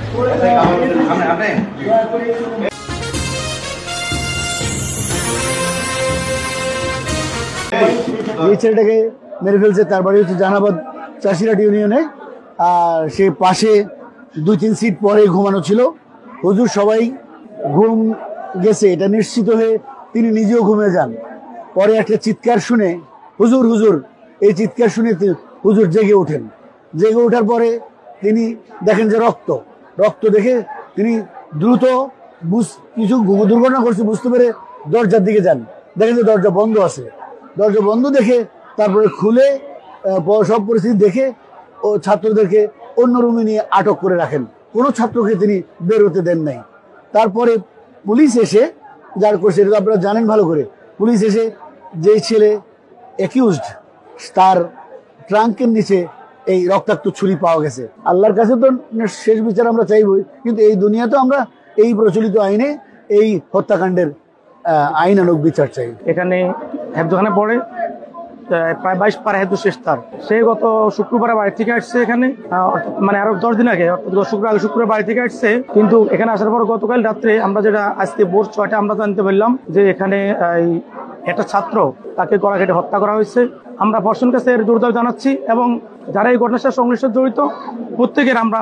এই ছেলেটাকে মেরে ফেলছে। তার বাড়ি হচ্ছে জাহানাবাদ চাষিরাট ইউনিয়নে। আর সে পাশে 2-3 সিট পরে ঘুমানো ছিল। হুজুর সবাই ঘুম গেছে এটা নিশ্চিত হয়ে তিনি নিজেও ঘুমিয়ে যান। পরে একটা চিৎকার শুনে হুজুর হুজুর এই চিৎকার শুনে হুজুর জেগে ওঠেন। জেগে ওঠার পরে তিনি দেখেন যে রক্ত দেখে তিনি দ্রুত কিছু দুর্ঘটনা করছে বুঝতে পেরে দরজার দিকে যান। দেখেন যে দরজা বন্ধ আছে। দরজা বন্ধ দেখে তারপরে খুলে সব পরিস্থিতি দেখে ও ছাত্রদেরকে অন্য রুমে নিয়ে আটক করে রাখেন। কোনো ছাত্রকে তিনি বের হতে দেন নাই। তারপরে পুলিশ এসে যার করছে এটা আপনারা জানেন ভালো করে। পুলিশ এসে যেই ছেলে অ্যাকিউজড তার ট্রাঙ্কের নিচে এই রক্তাক্ত ছুরি পাওয়া গেছে। আল্লাহর কাছে তো শেষ বিচার আমরা চাইবই, কিন্তু এই দুনিয়াতে আমরা এই প্রচলিত আইনে এই হত্যাকাণ্ডের আইনানুগ বিচার চাই। এখানে হেফজখানে পড়ে প্রায় 22 পার হেতু শেষ তার। সে গত শুক্রবার বাড়ি থেকে আসছে এখানে, মানে আরো 10 দিন আগে, শুক্রবার বাড়ি থেকে আসছে। কিন্তু এখানে আসার পর গতকাল রাত্রে আমরা যেটা আজকে ভোর 6টা আমরা জানতে পারলাম যে এখানে একটা ছাত্র তাকে গলা কেটে হত্যা করা হয়েছে। আমরা প্রশাসনের কাছে এর জোরদার জানাচ্ছি এবং যারা এই ঘটনার সাথে সংশ্লিষ্ট জড়িত প্রত্যেকের আমরা